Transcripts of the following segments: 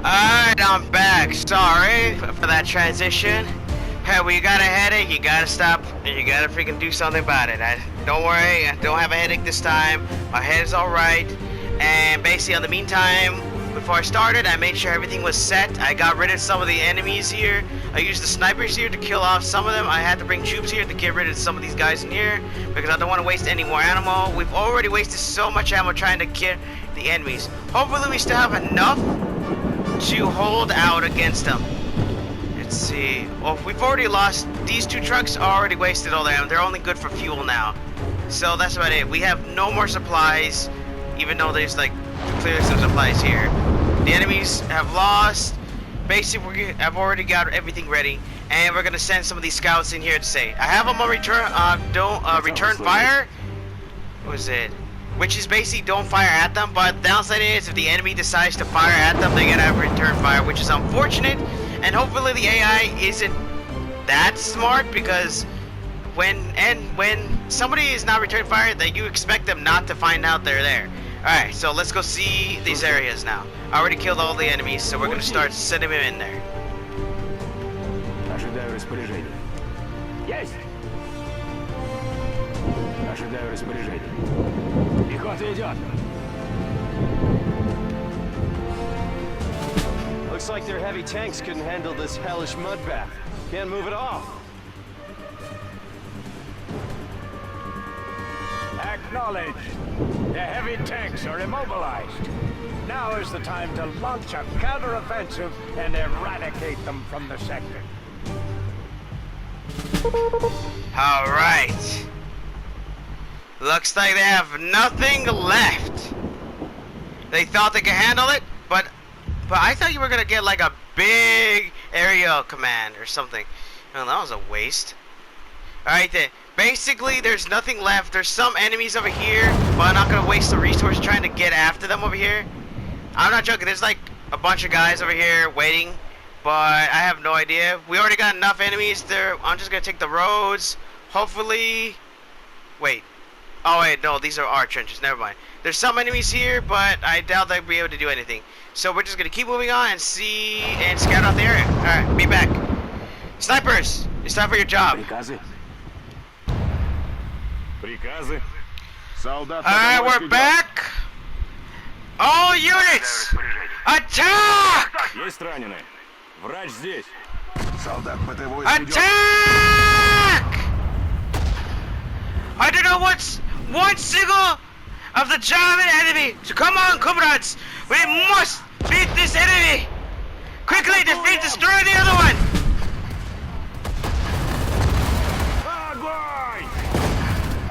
Alright, I'm back. Sorry for that transition. Hey, when you got a headache, you gotta stop and you gotta freaking do something about it. Don't worry, I don't have a headache this time. My head is alright. And basically, in the meantime, before I started, I made sure everything was set. I got rid of some of the enemies here. I used the snipers here to kill off some of them. I had to bring troops here to get rid of some of these guys in here because I don't want to waste any more ammo. We've already wasted so much ammo trying to kill the enemies. Hopefully, we still have enough to hold out against them. Let's see. Well, we've already lost. These two trucks already wasted all their ammo. They're only good for fuel now. So that's about it. We have no more supplies, even though there's like clearly some supplies here. The enemies have lost. Basically, I've already got everything ready, and we're gonna send some of these scouts in here to say I have them on return fire. What was it? Which is basically don't fire at them, but the downside is if the enemy decides to fire at them, they gotta have return fire, which is unfortunate. And hopefully the AI isn't that smart, because when somebody is not return fire, that you expect them not to find out they're there. Alright, so let's go see these areas now. I already killed all the enemies, so we're gonna start sending them in there. Ожидаю распоряжения. Есть! Ожидаю распоряжения. Пехота идет. Looks like their heavy tanks couldn't handle this hellish mud bath. Can't move at all. Acknowledged. The heavy tanks are immobilized. Now is the time to launch a counter-offensive and eradicate them from the sector. Alright. Looks like they have nothing left. They thought they could handle it, but I thought you were gonna get like a big area command or something. Well, that was a waste. Alright then. Basically, there's nothing left. There's some enemies over here, but I'm not gonna waste the resource trying to get after them over here. I'm not joking. There's like a bunch of guys over here waiting, but I have no idea. We already got enough enemies there. I'm just gonna take the roads. Hopefully, wait. Oh wait, no, these are our trenches. Never mind. There's some enemies here, but I doubt they'll be able to do anything. So we're just gonna keep moving on and see and scout out the area. All right, be back. Snipers, it's time for your job. Приказы? Приказы. Солдат. Alright, we're back! All units! Attack! Есть раненые. Врач здесь. Солдат ПТ-8 Attack! I don't know what's one single of the German enemy. So come on, comrades! We must beat this enemy! Quickly defeat, destroy the other one!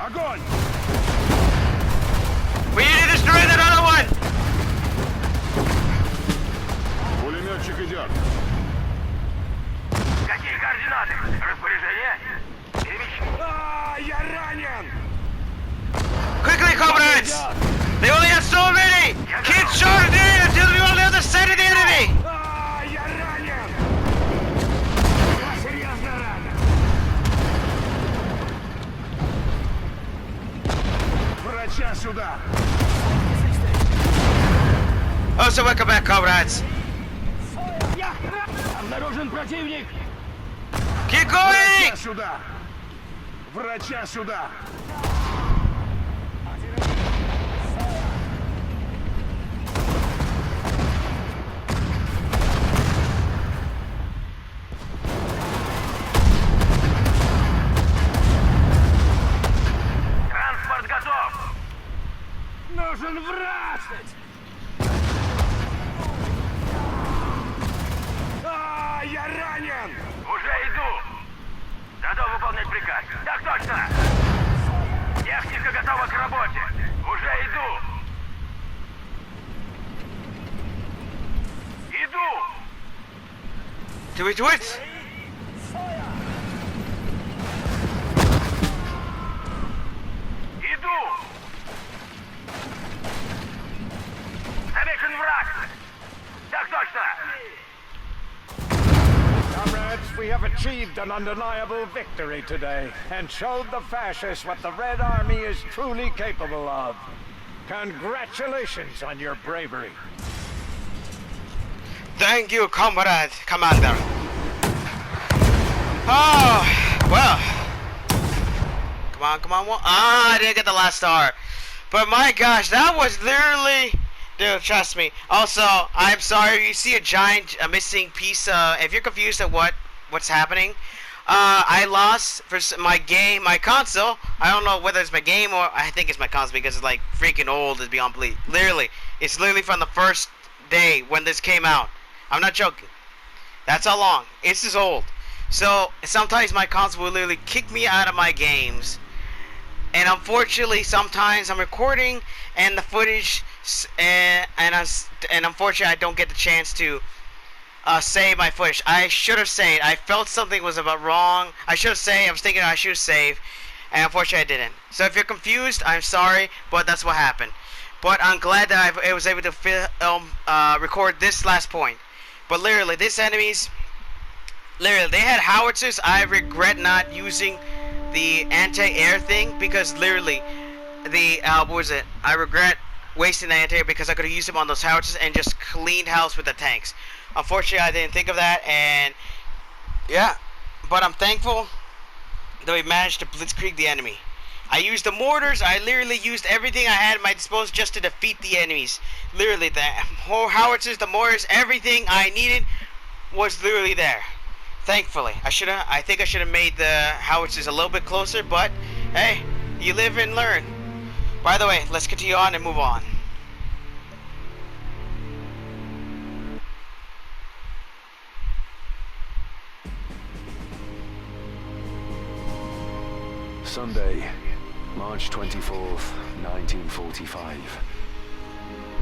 Огонь! We need to destroy that other one! Пулеметчик идет. Какие координаты? Распоряжение? Я ранен! Quickly, comrades! They only have so many! Keep shooting in until we're on the other side of the enemy! Я ранен! Я серьезно ранен! Врача сюда! Oh, so welcome back, comrades. Обнаружен противник! Keep going! Врача сюда! Врача сюда! Транспорт готов! Нужен врач! Я ранен! Уже иду! Готов выполнять приказ. Так точно! Техника готова к работе. Уже иду! Иду! Do we do it? Иду! Замечен враг! Так точно! Comrades, we have achieved an undeniable victory today and showed the fascists what the Red Army is truly capable of. Congratulations on your bravery. Thank you, comrade, commander. Oh, well. Come on. I didn't get the last star. But my gosh, that was literally... Dude, trust me. Also, I'm sorry, you see a giant missing piece. If you're confused at what's happening, I lost for my game, my console. I don't know whether it's my game or I think it's my console because it's like freaking old. It's beyond belief. Literally, it's literally from the first day when this came out. I'm not joking. That's how long. It's this old. So sometimes my console will literally kick me out of my games, and unfortunately, sometimes I'm recording and the footage, and unfortunately, I don't get the chance to save my footage. I should have saved. I felt something was about wrong. I should have saved. I was thinking I should have saved, and unfortunately, I didn't. So if you're confused, I'm sorry, but that's what happened. But I'm glad that I was able to record this last point. But literally, these enemies. Literally, they had howitzers. I regret not using the anti-air thing because literally, what was it? I regret wasting the anti-air because I could have used them on those howitzers and just cleaned house with the tanks. Unfortunately, I didn't think of that, and yeah. But I'm thankful that we managed to blitzkrieg the enemy. I used the mortars. I literally used everything I had at my disposal just to defeat the enemies. Literally, the whole howitzers, the mortars, everything I needed was literally there. Thankfully, I think I should have made the howitzers a little bit closer, but hey, you live and learn. By the way, let's continue on and move on. Sunday, March 24th, 1945.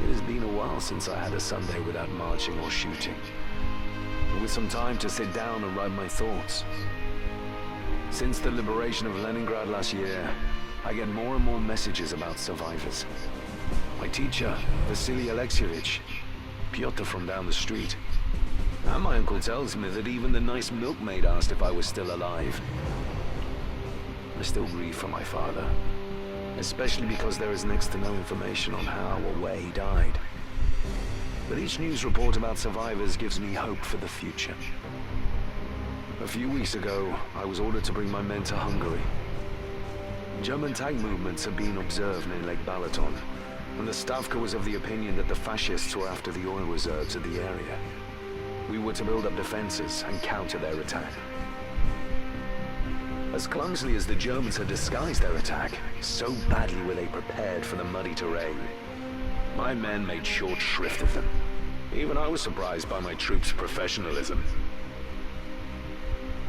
It has been a while since I had a Sunday without marching or shooting, with some time to sit down and write my thoughts. Since the liberation of Leningrad last year, I get more and more messages about survivors. My teacher, Vasily Alexievich, Pyotr from down the street, and my uncle tells me that even the nice milkmaid asked if I was still alive. I still grieve for my father, especially because there is next to no information on how or where he died. But each news report about survivors gives me hope for the future. A few weeks ago, I was ordered to bring my men to Hungary. German tank movements had been observed near Lake Balaton, and the Stavka was of the opinion that the fascists were after the oil reserves of the area. We were to build up defenses and counter their attack. As clumsily as the Germans had disguised their attack, so badly were they prepared for the muddy terrain. My men made short shrift of them. Even I was surprised by my troops' professionalism.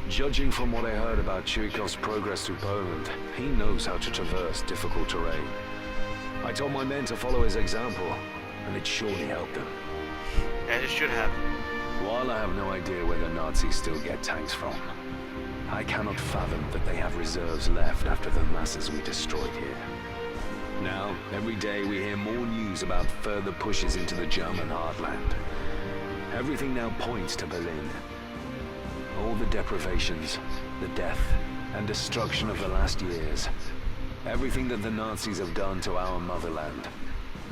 Judging from what I heard about Chuikov's progress through Poland, he knows how to traverse difficult terrain. I told my men to follow his example, and it surely helped them. As it should have. While I have no idea where the Nazis still get tanks from, I cannot fathom that they have reserves left after the masses we destroyed here. Now, every day we hear more news about further pushes into the German heartland. Everything now points to Berlin. All the deprivations, the death, and destruction of the last years, everything that the Nazis have done to our motherland,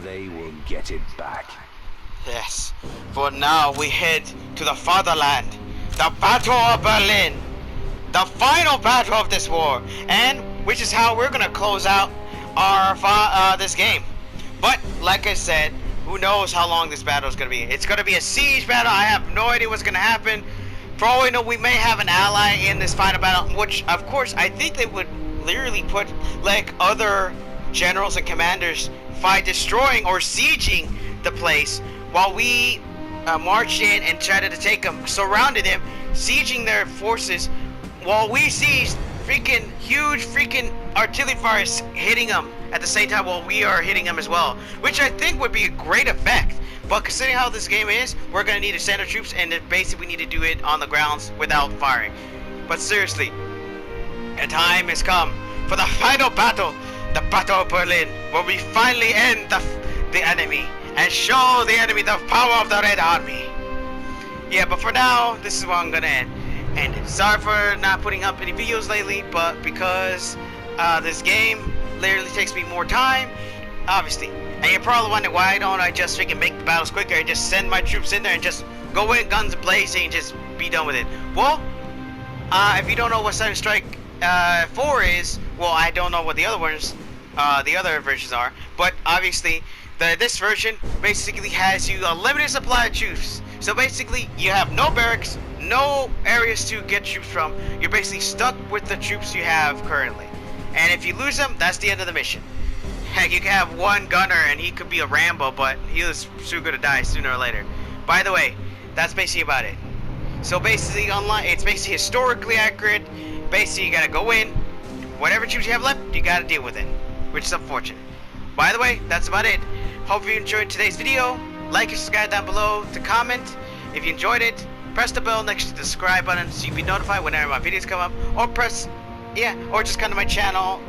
they will get it back. Yes, for now we head to the fatherland, the Battle of Berlin, the final battle of this war, and which is how we're gonna close out our this game. But like I said, who knows how long this battle is gonna be? It's gonna be a siege battle. I have no idea what's gonna happen. For all we know, we may have an ally in this final battle, which of course I think they would literally put like other generals and commanders by destroying or sieging the place while we marched in and tried to take them, surrounded them, sieging their forces, while we sieged freaking huge freaking artillery fires hitting them at the same time while we are hitting them as well, which I think would be a great effect. But considering how this game is, we're gonna need to send our troops, and basically we need to do it on the grounds without firing. But seriously, a time has come for the final battle, the Battle of Berlin, where we finally end the enemy and show the enemy the power of the Red Army. Yeah, but for now, this is where I'm gonna end. And sorry for not putting up any videos lately, but because this game literally takes me more time, obviously. And you're probably wondering, why don't I just freaking make the battles quicker and just send my troops in there and just go in guns blazing and just be done with it. Well, if you don't know what Sudden Strike 4 is, well, I don't know what the other ones, the other versions are, but obviously this version basically has you a limited supply of troops. So basically, you have no barracks, no areas to get troops from. You're basically stuck with the troops you have currently. And if you lose them, that's the end of the mission. Heck, you can have one gunner and he could be a Rambo, but he was too good to die sooner or later. By the way, that's basically about it. So basically, online, it's basically historically accurate. Basically, you gotta go in, whatever troops you have left, you gotta deal with it, which is unfortunate. By the way, that's about it. Hope you enjoyed today's video. Like and subscribe down below to comment. If you enjoyed it, press the bell next to the subscribe button so you can be notified whenever my videos come up, or or just come to my channel,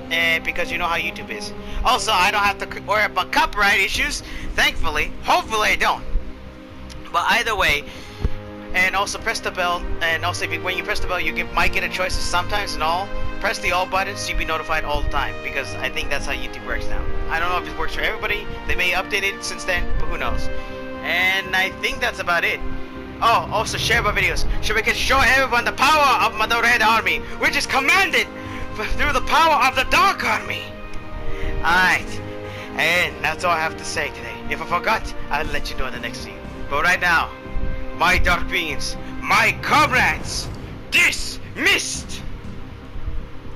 because you know how YouTube is. Also, I don't have to worry about copyright issues, thankfully. Hopefully I don't. But either way, and also press the bell, and also when you press the bell, you might get a choice of sometimes and all. Press the all button so you'll be notified all the time, because I think that's how YouTube works now. I don't know if it works for everybody. They may update it since then, but who knows. And I think that's about it. Oh, also share my videos so we can show everyone the power of the Red Army, which is commanded through the power of the Dark Army. Alright, and that's all I have to say today. If I forgot, I'll let you know in the next video. But right now, my dark beings, my comrades, dismissed!